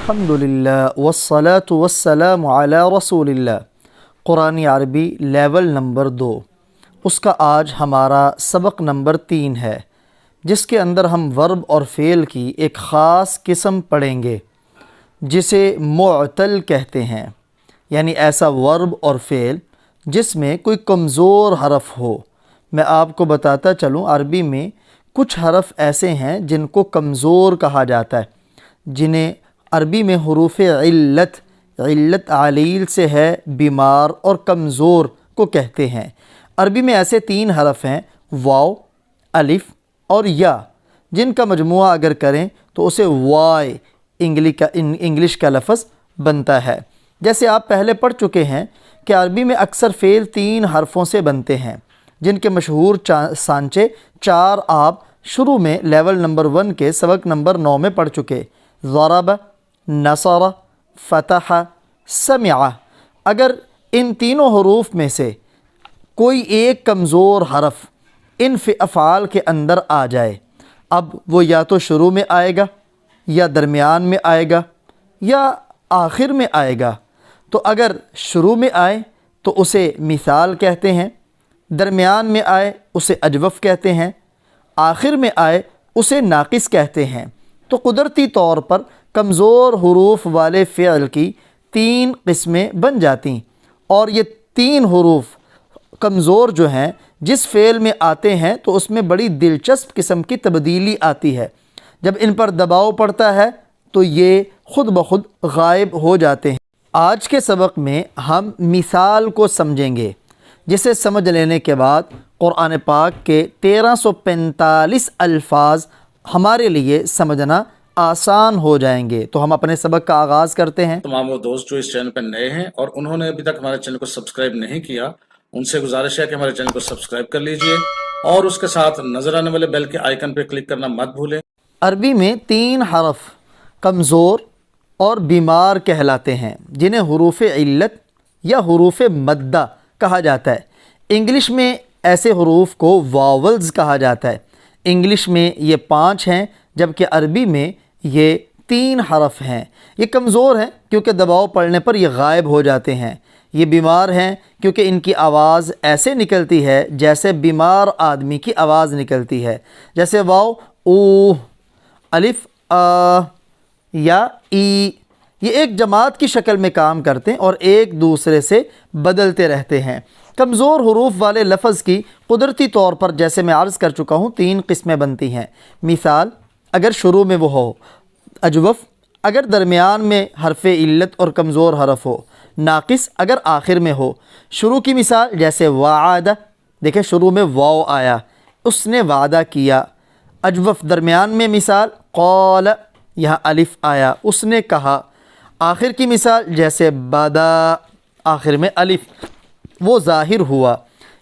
الحمدللہ والصلاة والسلام علی رسول اللہ۔ قرآن عربی لیول نمبر 2، اس کا آج ہمارا سبق نمبر 3 ہے، جس کے اندر ہم ورب اور فعل کی ایک خاص قسم پڑھیں گے جسے معتل کہتے ہیں، یعنی ایسا ورب اور فعل جس میں کوئی کمزور حرف ہو۔ میں آپ کو بتاتا چلوں، عربی میں کچھ حرف ایسے ہیں جن کو کمزور کہا جاتا ہے، جنہیں عربی میں حروف علت علیل سے ہے، بیمار اور کمزور کو کہتے ہیں۔ عربی میں ایسے 3 حرف ہیں، واو، الف اور یا، جن کا مجموعہ اگر کریں تو اسے وائے انگلش کا لفظ بنتا ہے۔ جیسے آپ پہلے پڑھ چکے ہیں کہ عربی میں اکثر فعل 3 حرفوں سے بنتے ہیں، جن کے مشہور سانچے 4 آپ شروع میں لیول نمبر 1 کے سبق نمبر 9 میں پڑھ چکے: ضرب، نصر، فتح، سمع۔ اگر ان تینوں حروف میں سے کوئی ایک کمزور حرف ان افعال کے اندر آ جائے، اب وہ یا تو شروع میں آئے گا، یا درمیان میں آئے گا، یا آخر میں آئے گا۔ تو اگر شروع میں آئے تو اسے مثال کہتے ہیں، درمیان میں آئے اسے اجوف کہتے ہیں، آخر میں آئے اسے ناقص کہتے ہیں۔ تو قدرتی طور پر کمزور حروف والے فعل کی 3 قسمیں بن جاتی، اور یہ 3 حروف کمزور جو ہیں جس فعل میں آتے ہیں تو اس میں بڑی دلچسپ قسم کی تبدیلی آتی ہے۔ جب ان پر دباؤ پڑتا ہے تو یہ خود بخود غائب ہو جاتے ہیں۔ آج کے سبق میں ہم مثال کو سمجھیں گے، جسے سمجھ لینے کے بعد قرآن پاک کے 1345 الفاظ ہمارے لیے سمجھنا آسان ہو جائیں گے۔ تو ہم اپنے سبق کا آغاز کرتے ہیں۔ تمام وہ دوست جو اس چینل پر نئے ہیں اور انہوں نے ابھی تک ہمارے چینل کو سبسکرائب نہیں کیا، ان سے گزارش ہے کہ ہمارے چینل کو سبسکرائب کر لیجئے اور اس کے ساتھ نظر آنے والے بیل کے آئیکن پہ کلک کرنا مت بھولیں۔ عربی میں 3 حرف کمزور اور بیمار کہلاتے ہیں، جنہیں حروف علت یا حروف مدہ کہا جاتا ہے۔ انگلش میں ایسے حروف کو واولز کہا جاتا ہے۔ انگلش میں یہ 5 ہیں، جبکہ عربی میں یہ 3 حرف ہیں۔ یہ کمزور ہیں کیونکہ دباؤ پڑنے پر یہ غائب ہو جاتے ہیں۔ یہ بیمار ہیں کیونکہ ان کی آواز ایسے نکلتی ہے جیسے بیمار آدمی کی آواز نکلتی ہے، جیسے واو او، الف آ یا ای۔ یہ ایک جماعت کی شکل میں کام کرتے ہیں اور ایک دوسرے سے بدلتے رہتے ہیں۔ کمزور حروف والے لفظ کی قدرتی طور پر، جیسے میں عرض کر چکا ہوں، 3 قسمیں بنتی ہیں۔ مثال اگر شروع میں وہ ہو، اجوف اگر درمیان میں حرف علت اور کمزور حرف ہو، ناقص اگر آخر میں ہو۔ شروع کی مثال جیسے وعد، دیکھیں شروع میں واو آیا، اس نے وعدہ کیا۔ اجوف درمیان میں مثال قال، یہاں الف آیا، اس نے کہا۔ آخر کی مثال جیسے بدا، آخر میں الف، وہ ظاہر ہوا۔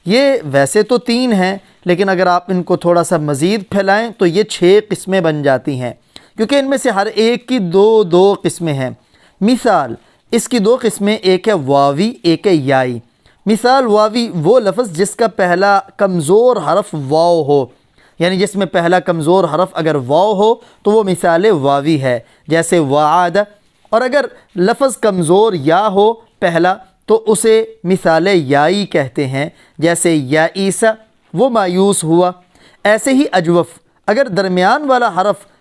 یہ ویسے تو 3 ہیں، لیکن اگر آپ ان کو تھوڑا سا مزید پھیلائیں تو یہ 6 قسمیں بن جاتی ہیں، کیونکہ ان میں سے ہر ایک کی 2 قسمیں ہیں۔ مثال اس کی 2 قسمیں، ایک ہے واوی، ایک ہے یائی۔ مثال واوی وہ لفظ جس کا پہلا کمزور حرف واو ہو، یعنی جس میں پہلا کمزور حرف اگر واو ہو تو وہ مثال واوی ہے، جیسے وعد۔ اور اگر لفظ کمزور یا ہو پہلا تو اسے مثال یائی کہتے ہیں، جیسے یائیس، وہ مایوس ہوا۔ ایسے ہی اجوف اگر درمیان والا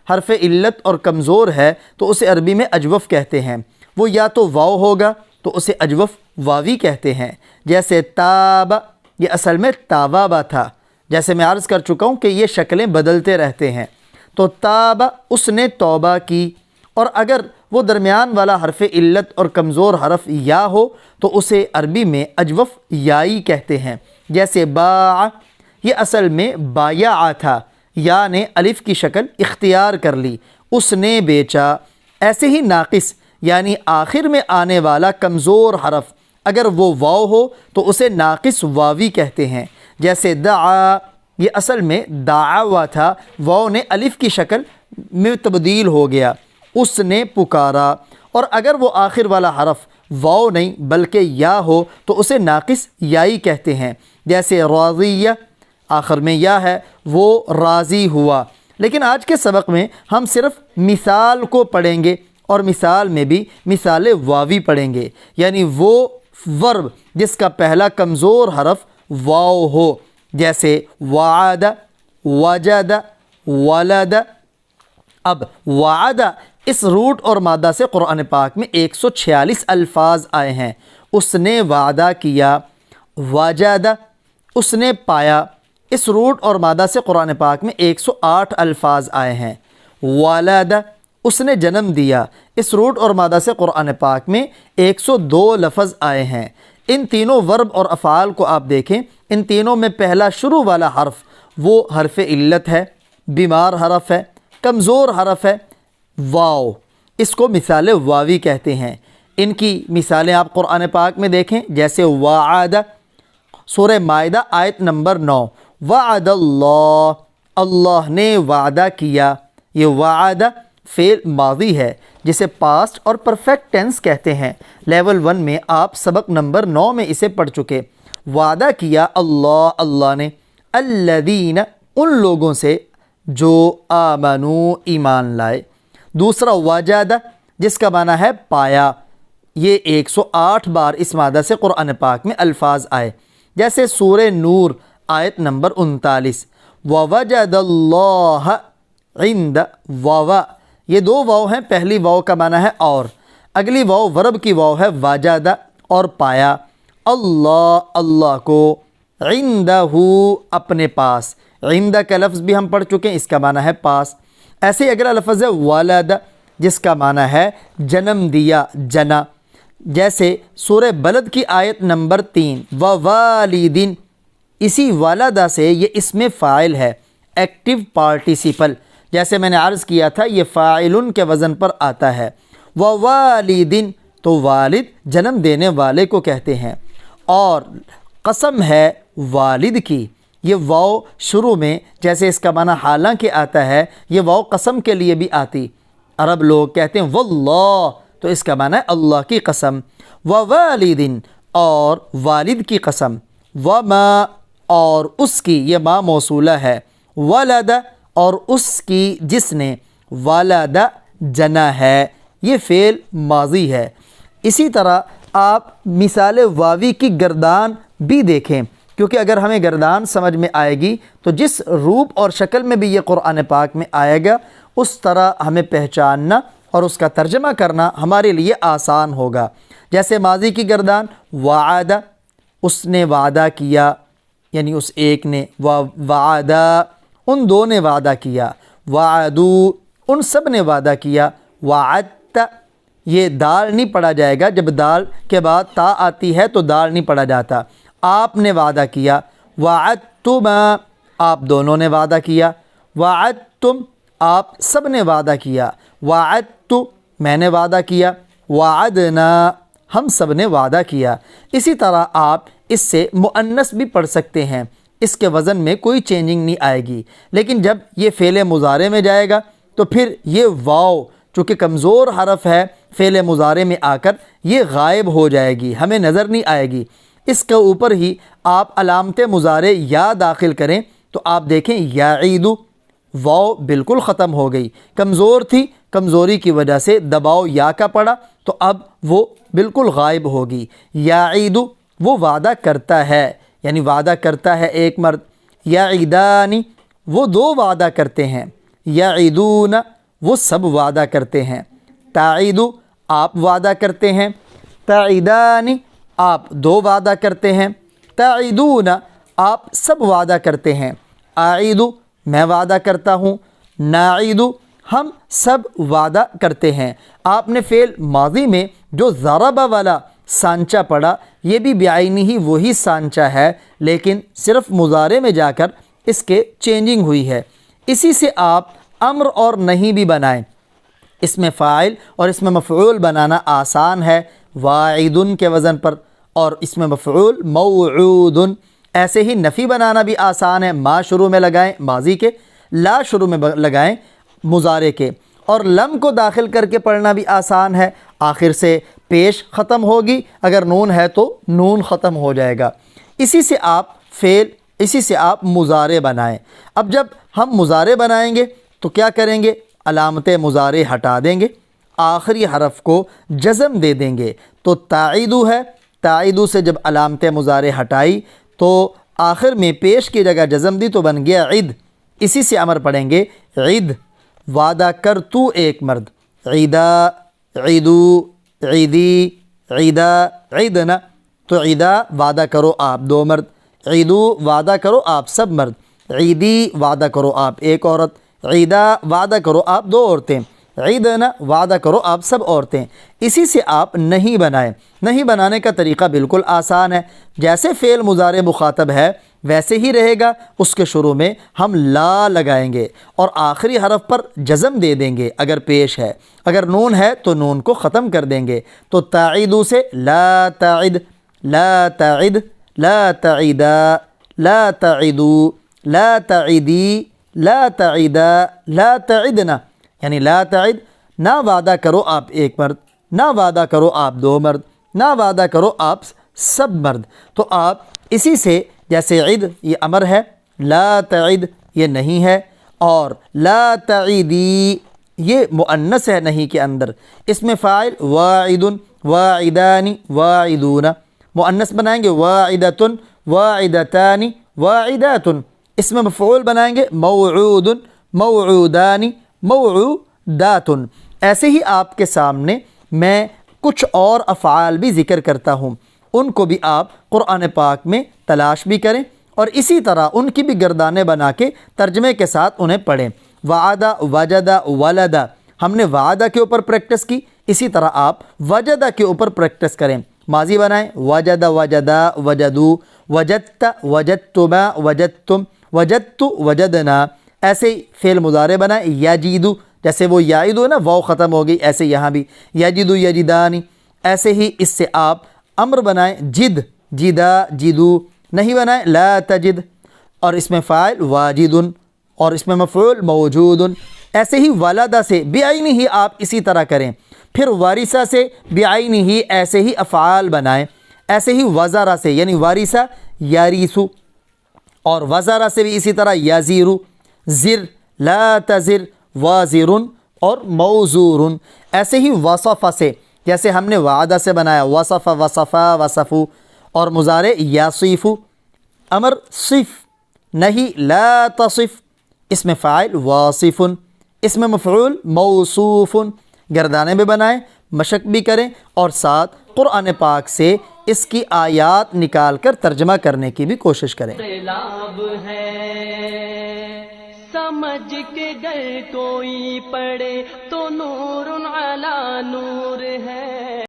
حرف علت اور کمزور ہے تو اسے عربی میں اجوف کہتے ہیں۔ وہ یا تو واو ہوگا تو اسے اجوف واوی کہتے ہیں، جیسے تاب، یہ اصل میں تابابا تھا۔ جیسے میں عرض کر چکا ہوں کہ یہ شکلیں بدلتے رہتے ہیں۔ تو تاب، اس نے توبہ کی۔ اور اگر وہ درمیان والا حرف علت اور کمزور حرف یا ہو تو اسے عربی میں اجوف یائی کہتے ہیں، جیسے باع، یہ اصل میں بایع تھا، یا نے الف کی شکل اختیار کر لی، اس نے بیچا۔ ایسے ہی ناقص یعنی آخر میں آنے والا کمزور حرف اگر وہ واو ہو تو اسے ناقص واوی کہتے ہیں، جیسے دعا، یہ اصل میں دعوا تھا، واو نے الف کی شکل میں تبدیل ہو گیا، اس نے پکارا۔ اور اگر وہ آخر والا حرف واو نہیں بلکہ یا ہو تو اسے ناقص یائی کہتے ہیں، جیسے راضیہ، آخر میں یا ہے، وہ راضی ہوا۔ لیکن آج کے سبق میں ہم صرف مثال کو پڑھیں گے اور مثال میں بھی مثال واوی پڑھیں گے، یعنی وہ ورب جس کا پہلا کمزور حرف واو ہو، جیسے وعد، وجد، ولد۔ اب وعد اس روٹ اور مادہ سے قرآن پاک میں 146 الفاظ آئے ہیں۔ اس نے وعدہ کیا، وجد اس نے پایا، اس روٹ اور مادہ سے قرآن پاک میں 108 الفاظ آئے ہیں۔ ولد اس نے جنم دیا، اس روٹ اور مادہ سے قرآن پاک میں 102 لفظ آئے ہیں۔ ان تینوں ورب اور افعال کو آپ دیکھیں، ان تینوں میں پہلا شروع والا حرف وہ حرف علت ہے، بیمار حرف ہے، کمزور حرف ہے، واو، اس کو مثال واوی کہتے ہیں۔ ان کی مثالیں آپ قرآن پاک میں دیکھیں، جیسے وعد، سورہ مائدہ آیت نمبر 9، وعد اللہ، اللہ نے وعدہ کیا۔ یہ وعد فعل ماضی ہے جسے پاسٹ اور پرفیکٹ ٹینس کہتے ہیں۔ لیول 1 میں آپ سبق نمبر 9 میں اسے پڑھ چکے۔ وعدہ کیا اللہ، اللہ نے، الذین ان لوگوں سے جو آمنو ایمان لائے۔ دوسرا وجد جس کا معنی ہے پایا، یہ 108 بار اس مادہ سے قرآن پاک میں الفاظ آئے، جیسے سورہ نور آیت نمبر 39، ووجد اللہ عند واو، یہ دو واو ہیں، پہلی واو کا معنی ہے اور، اگلی واو ورب کی واو ہے وجد اور پایا، اللہ اللہ کو، عندہ اپنے پاس، عندہ کا لفظ بھی ہم پڑھ چکے ہیں، اس کا معنی ہے پاس۔ ایسے ہی اگلا لفظ ہے ولد جس کا معنی ہے جنم دیا، جنا، جیسے سورہ بلد کی آیت نمبر 3، ووالدین، اسی والدہ سے یہ اسم فاعل ہے، ایکٹیو پارٹیسیپل، جیسے میں نے عرض کیا تھا یہ فاعلن کے وزن پر آتا ہے۔ ووالدین تو والد جنم دینے والے کو کہتے ہیں، اور قسم ہے والد کی، یہ واو شروع میں جیسے اس کا معنی حالانکہ آتا ہے، یہ واو قسم کے لیے بھی آتی۔ عرب لوگ کہتے ہیں واللہ، تو اس کا معنی ہے اللہ کی قسم۔ ووالدین اور والد کی قسم، وما اور اس کی، یہ ما موصولہ ہے، ولد اور اس کی جس نے، ولد جنا ہے، یہ فعل ماضی ہے۔ اسی طرح آپ مثال واوی کی گردان بھی دیکھیں، کیونکہ اگر ہمیں گردان سمجھ میں آئے گی تو جس روپ اور شکل میں بھی یہ قرآن پاک میں آئے گا اس طرح ہمیں پہچاننا اور اس کا ترجمہ کرنا ہمارے لیے آسان ہوگا۔ جیسے ماضی کی گردان وعد، اس نے وعدہ کیا، یعنی اس ایک نے، وعدہ ان دو نے وعدہ کیا، وعدو ان سب نے وعدہ کیا، وعدت یہ دال نہیں پڑھا جائے گا، جب دال کے بعد تا آتی ہے تو دال نہیں پڑھا جاتا۔ آپ نے وعدہ کیا، وعدتما آپ دونوں نے وعدہ کیا، وعدتم آپ سب نے وعدہ کیا، وعدت میں نے وعدہ کیا، وعدنا ہم سب نے وعدہ کیا۔ اسی طرح آپ اس سے مؤنث بھی پڑھ سکتے ہیں، اس کے وزن میں کوئی چینجنگ نہیں آئے گی، لیکن جب یہ فعل مضارع میں جائے گا تو پھر یہ واو چونکہ کمزور حرف ہے فعل مضارع میں آ کر یہ غائب ہو جائے گی، ہمیں نظر نہیں آئے گی۔ اس کے اوپر ہی آپ علامت مضارع یا داخل کریں تو آپ دیکھیں یعید، واو بالکل ختم ہو گئی، کمزور تھی، کمزوری کی وجہ سے دباؤ یا کا پڑا تو اب وہ بالکل غائب ہوگی۔ یعید وہ وعدہ کرتا ہے، یعنی وعدہ کرتا ہے ایک مرد، یعیدانی وہ دو وعدہ کرتے ہیں، یعیدون وہ سب وعدہ کرتے ہیں، تعید آپ وعدہ کرتے ہیں، تعیدانی آپ دو وعدہ کرتے ہیں، تعیدون آپ سب وعدہ کرتے ہیں، اعید میں وعدہ کرتا ہوں، ناعید ہم سب وعدہ کرتے ہیں۔ آپ نے فعل ماضی میں جو ضرب والا سانچہ پڑھا یہ بھی بعینی ہی وہی سانچہ ہے، لیکن صرف مضارع میں جا کر اس کے چینجنگ ہوئی ہے۔ اسی سے آپ امر اور نہیں بھی بنائیں، اس میں فاعل اور اس میں مفعول بنانا آسان ہے، واعدن کے وزن پر، اور اس میں مفعول موعودن۔ ایسے ہی نفی بنانا بھی آسان ہے، ما شروع میں لگائیں ماضی کے، لا شروع میں لگائیں مضارع کے، اور لم کو داخل کر کے پڑھنا بھی آسان ہے، آخر سے پیش ختم ہوگی، اگر نون ہے تو نون ختم ہو جائے گا۔ اسی سے آپ مضارع بنائیں۔ اب جب ہم مضارع بنائیں گے تو کیا کریں گے؟ علامت مضارع ہٹا دیں گے، آخری حرف کو جزم دے دیں گے. تو تعیدو ہے، تعیدو سے جب علامت مضارع ہٹائی تو آخر میں پیش کی جگہ جزم دی تو بن گیا عید. اسی سے امر پڑھیں گے عید. وعدہ کر تو ایک مرد، عیدا، عیدو، عیدی، عیدا، عیدنا. تو عیدا وعدہ کرو آپ دو مرد، عیدو وعدہ کرو آپ سب مرد، عیدی وعدہ کرو آپ ایک عورت، عیدا وعدہ کرو آپ دو عورتیں، عیدنا وعدہ کرو آپ سب عورتیں. اسی سے آپ نہیں بنائیں. نہیں بنانے کا طریقہ بالکل آسان ہے. جیسے فعل مضارع مخاطب ہے ویسے ہی رہے گا. اس کے شروع میں ہم لا لگائیں گے اور آخری حرف پر جزم دے دیں گے اگر پیش ہے. اگر نون ہے تو نون کو ختم کر دیں گے. تو تعیدو سے لا تعد، لا تعد، لا تعیدا، لا تعیدو، لا تعیدی، لا تعیدا، لا تعدنا. یعنی لا تعد، نہ وعدہ کرو آپ ایک مرد، نہ وعدہ کرو آپ دو مرد، نہ وعدہ کرو آپ سب مرد. تو آپ اسی سے جیسے عید یہ امر ہے، لا تعد یہ نہیں ہے، اور لا تعیدی یہ مؤنث ہے نہیں کے اندر. اس میں فاعل واعد، واعدان، واعدون. مؤنث بنائیں گے واعدۃ، واعدتان، واعدات. اس میں مفعول بنائیں گے موعود، موعودان، موعودات. ایسے ہی آپ کے سامنے میں کچھ اور افعال بھی ذکر کرتا ہوں، ان کو بھی آپ قرآن پاک میں تلاش بھی کریں اور اسی طرح ان کی بھی گردانیں بنا کے ترجمے کے ساتھ انہیں پڑھیں. وعدہ، وجدہ، ولدہ، ہم نے وعدہ کے اوپر پریکٹس کی، اسی طرح آپ وجدہ کے اوپر پریکٹس کریں. ماضی بنائیں وجد، وجدا، وجدو، وجدت، وجدتما، وجدتم، وجدت، وجدنا. ایسے ہی فعل مضارع بنائیں یجیدو، جیسے وہ یعیدو نا واو ختم ہو گئی، ایسے یہاں بھی یجیدو، یجدانی. ایسے ہی اس سے آپ امر بنائیں جد، جدا، جدو. نہیں بنائیں لا تجد، اور اس میں فاعل واجد اور اس میں مفعول موجود. ایسے ہی ولدہ سے بعینہ ہی آپ اسی طرح کریں. پھر وارثہ سے بعینہ ہی ایسے ہی افعال بنائیں. ایسے ہی وزارہ سے یعنی وارثہ یاریسو، اور وزارہ سے بھی اسی طرح یزیرو، زر، لا تزر، وازر اور موزور. ایسے ہی وصف سے جیسے ہم نے وعدہ سے بنایا وصف، وصفا، وصفو، اور مضارع یصیفو. امر صف نہیں لا تصف، اس میں فاعل واصف، اس میں مفعول موصوف. گردانے بھی بنائیں، مشق بھی کریں اور ساتھ قرآن پاک سے اس کی آیات نکال کر ترجمہ کرنے کی بھی کوشش کریں. انقلاب ہے سمجھ کے گر کوئی پڑھے تو نور علی نور ہے.